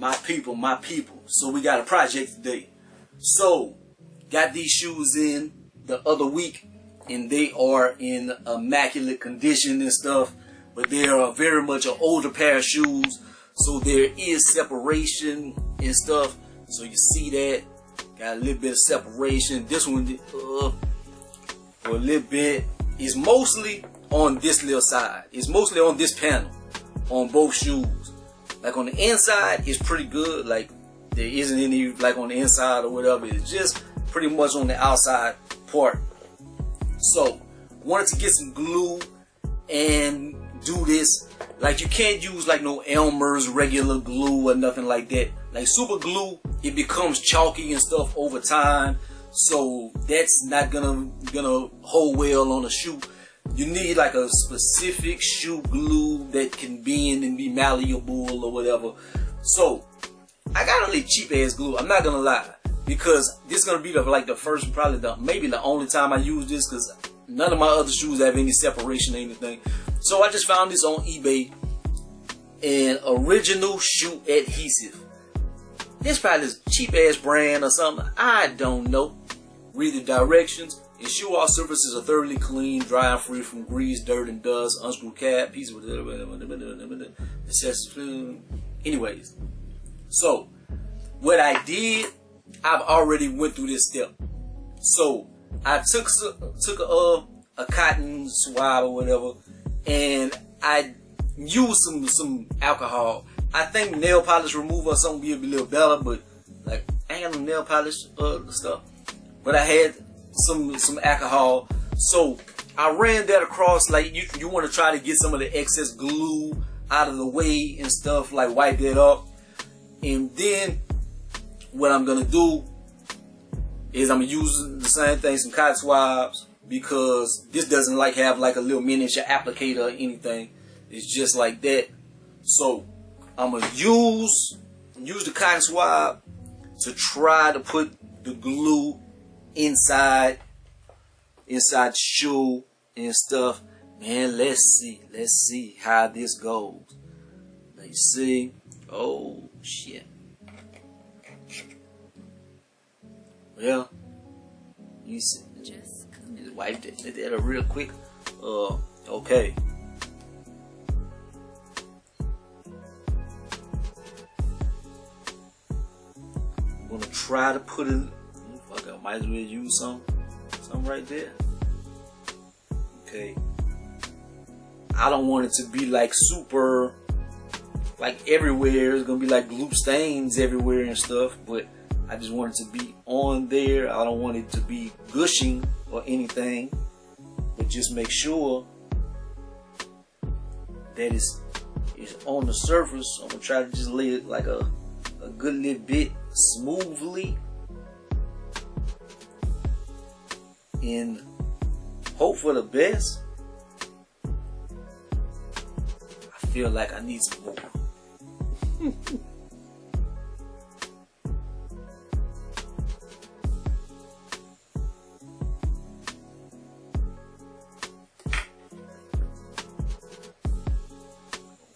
My people. So we got a project today. So, got these shoes in the other week, and they are in immaculate condition and stuff. But they are very much an older pair of shoes. So there is separation and stuff. So you see that. Got a little bit of separation. This one, for a little bit, is mostly on this little side. It's mostly on this panel, on both shoes. Like on the inside, it's pretty good. Like there isn't any like on the inside or whatever. It's just pretty much on the outside part. So, wanted to get some glue and do this. Like you can't use like no Elmer's regular glue or nothing like that. Like super glue, it becomes chalky and stuff over time. So that's not gonna hold well on a shoe. You need like a specific shoe glue that can bend and be malleable or whatever. So I got only cheap ass glue. I'm not gonna lie, because this is gonna be the first, probably maybe the only time I use this, because none of my other shoes have any separation or anything. So I just found this on eBay, an original shoe adhesive. This probably is cheap ass brand or something. I don't know. Read the directions. Ensure all surfaces are thoroughly clean, dry and free from grease, dirt, and dust. Unscrew cap, piece of anyways. So, what I did, I've already went through this step. So, I took a cotton swab or whatever, and I used some alcohol. I think nail polish remover or something would be a little better, but like I ain't got no nail polish stuff. But I had some alcohol, so I ran that across. Like you want to try to get some of the excess glue out of the way and stuff, like wipe that up. And then what I'm gonna do is I'm gonna use the same thing, some cotton swabs, because this doesn't like have like a little miniature applicator or anything. It's just like that. So I'm gonna use the cotton swab to try to put the glue inside the shoe and stuff. Man, let's see how this goes. Let's see. Oh shit. Well, you see, just wipe that up real quick. Okay. I'm gonna try to put it. Fuck, I might as well use some right there. Okay. I don't want it to be like super, like everywhere. It's gonna be like glue stains everywhere and stuff. But I just want it to be on there. I don't want it to be gushing or anything. But just make sure that it's on the surface. I'm gonna try to just lay it like a good little bit smoothly, and hope for the best. I feel like I need some more.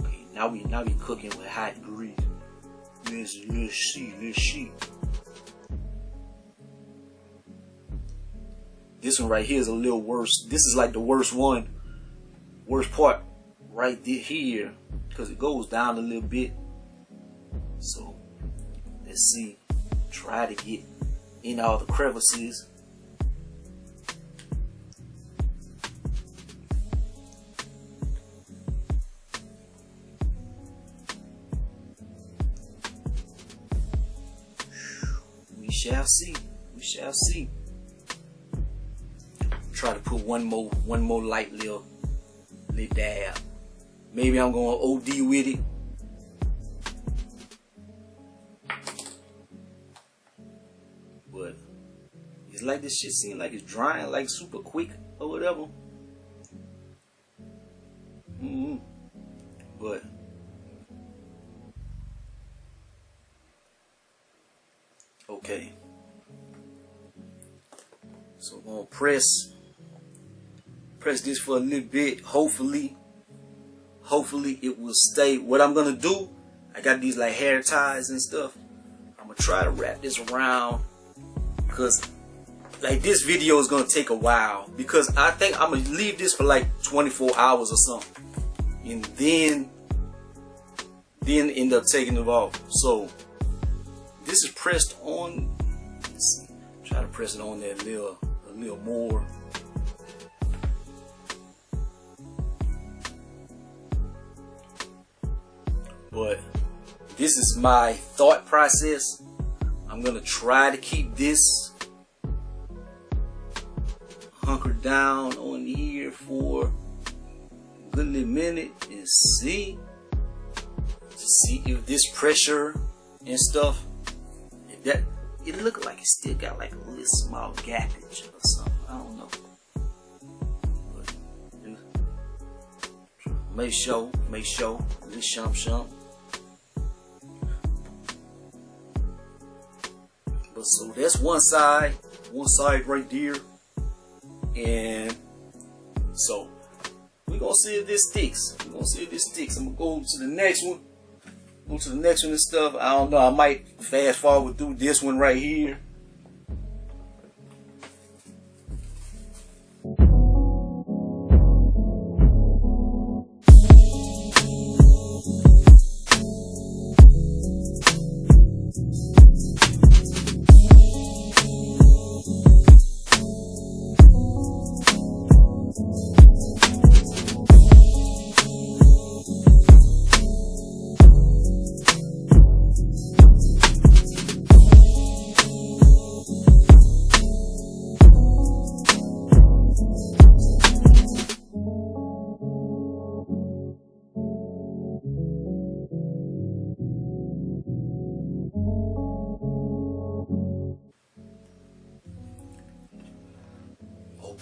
Okay, now we cooking with hot grease. Let's see. This one right here is a little worse. This is like the worst part right here, because it goes down a little bit. So let's see. Try to get in all the crevices. We shall see. Try to put one more light little dab. Maybe I'm going OD with it. But it's like this shit seems like it's drying like super quick or whatever. But okay. So I'm gonna press this for a little bit. Hopefully it will stay. What I'm gonna do, I got these like hair ties and stuff. I'm gonna try to wrap this around, because like this video is gonna take a while, because I think I'm gonna leave this for like 24 hours or something, and then end up taking it off. So this is pressed on. Let's try to press it on that a little more. But this is my thought process. I'm gonna try to keep this hunkered down on here for a good little minute and see if this pressure and stuff, if that, it looked like it still got like a little small gappage or something. I don't know. But, you know, make sure, little shump. But so that's one side right there. And so we're gonna see if this sticks. I'm gonna go to the next one. And stuff. I don't know. I might fast forward through this one right here.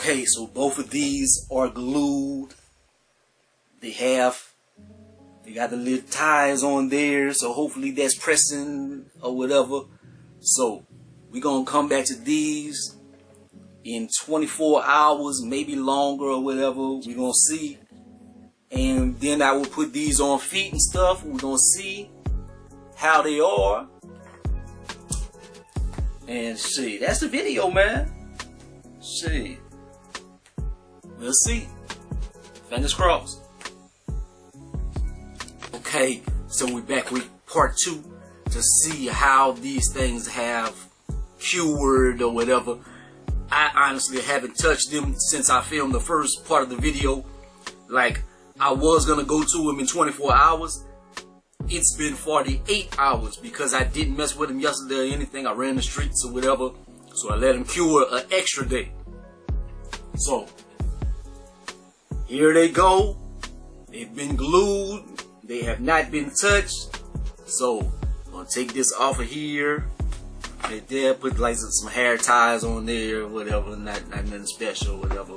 Okay, so both of these are glued. They got the little ties on there, so hopefully that's pressing or whatever. So we're gonna come back to these in 24 hours, maybe longer or whatever. We're gonna see. And then I will put these on feet and stuff. We're gonna see how they are. And see, that's the video, man. See. We'll see. Fingers crossed. Okay, so we're back with part 2 to see how these things have cured or whatever. I honestly haven't touched them since I filmed the first part of the video. Like, I was gonna go to them in 24 hours. It's been 48 hours because I didn't mess with them yesterday or anything. I ran the streets or whatever. So I let them cure an extra day. So here they go. They've been glued. They have not been touched. So I'm gonna take this off of here. Right there, put like some hair ties on there, whatever. Not nothing special, whatever.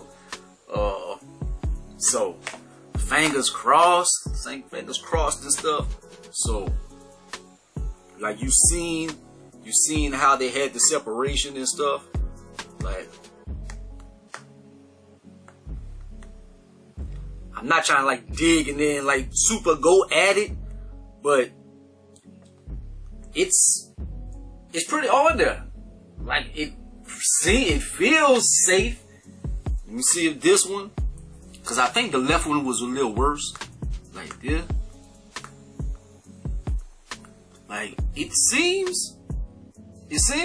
So fingers crossed. Fingers crossed and stuff. So like you seen how they had the separation and stuff. Like, I'm not trying to like dig and then like super go at it, but it's pretty on there. Like it feels safe. Let me see if this one, because I think the left one was a little worse. Like this. Like it seems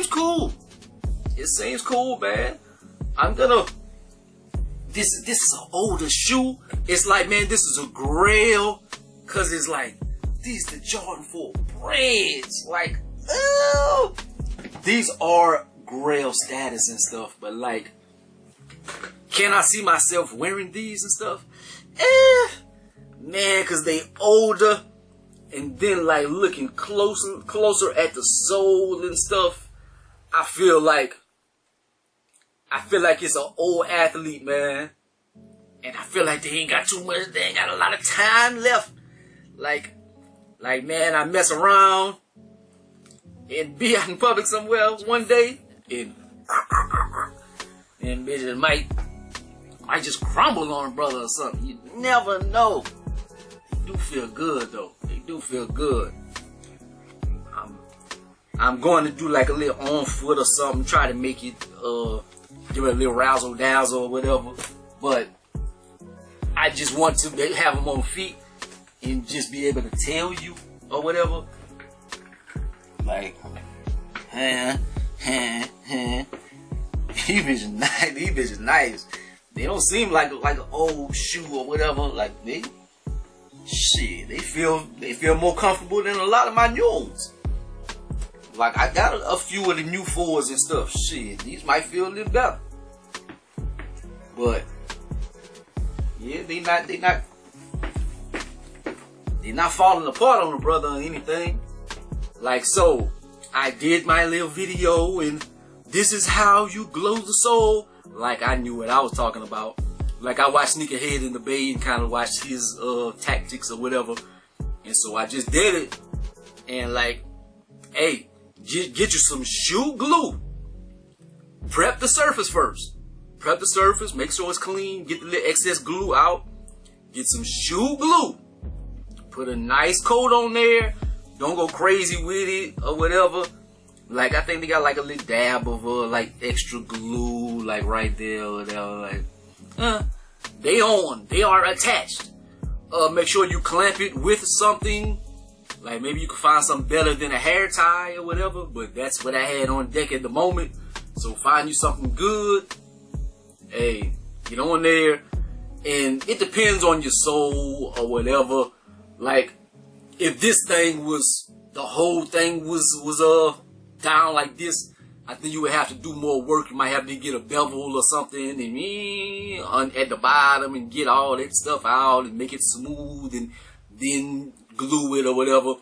cool. It seems cool, man. I'm gonna. This is an older shoe. It's like, man, this is a grail, cause it's like these the Jordan 4 Breads. Like, oh, these are grail status and stuff. But like, can I see myself wearing these and stuff? Man, cause they older, and then like looking closer at the sole and stuff, I feel like it's an old athlete, man. And I feel like they ain't got a lot of time left. Like man, I mess around and be out in public somewhere one day and bitches might just crumble on a brother or something. You never know. They do feel good though. They do feel good. I'm going to do like a little on foot or something, try to make it give it a little razzle dazzle or whatever. But I just want to have them on feet and just be able to tell you or whatever. Like, these bitches nice. These bitches nice. They don't seem like an old shoe or whatever. Like they feel more comfortable than a lot of my new ones. Like I got a few of the new 4s and stuff. Shit, these might feel a little better. But yeah, they not falling apart on the brother or anything. Like, so I did my little video and this is how you glow the soul. Like I knew what I was talking about. Like I watched Sneakerhead in the Bay and kind of watched his tactics or whatever. And so I just did it. And like, hey, get you some shoe glue. Prep the surface first. Prep the surface, make sure it's clean, get the little excess glue out. Get some shoe glue. Put a nice coat on there. Don't go crazy with it or whatever. Like I think they got like a little dab of like extra glue like right there or whatever. Like they are attached. Make sure you clamp it with something. Like maybe you can find something better than a hair tie or whatever, but that's what I had on deck at the moment. So find you something good. Hey, get on there. And it depends on your soul or whatever. Like if this thing was, the whole thing was down like this, I think you would have to do more work. You might have to get a bevel or something and at the bottom and get all that stuff out and make it smooth and then glue it or whatever.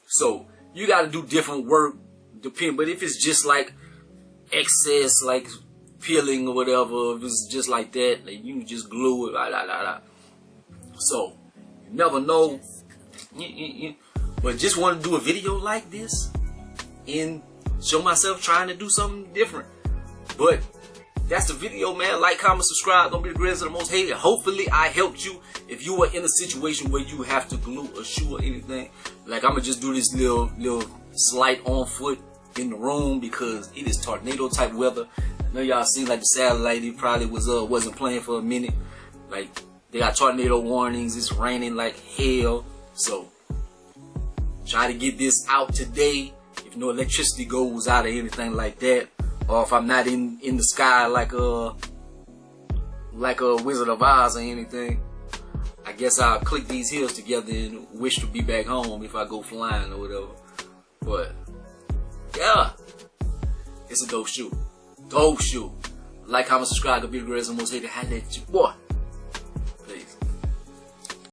So you got to do different work, but if it's just like excess like peeling or whatever, if it's just like that, like you can just glue it. So you never know. But just want to do a video like this and show myself trying to do something different. But that's the video, man. Like, comment, subscribe. Don't be the greatest or the most hated. Hopefully I helped you. If you are in a situation where you have to glue a shoe or anything, like I'm gonna just do this little slight on foot in the room because it is tornado type weather. I know y'all seen like the satellite, it probably wasn't playing for a minute. Like they got tornado warnings, it's raining like hell. So try to get this out today. If no electricity goes out or anything like that, or if I'm not in the sky like a Wizard of Oz or anything, I guess I'll click these heels together and wish to be back home if I go flying or whatever. But yeah, it's a dope shoe. Dope shoe. Like, comment, subscribe. Go be the greatest and most hated. Holla at you, boy.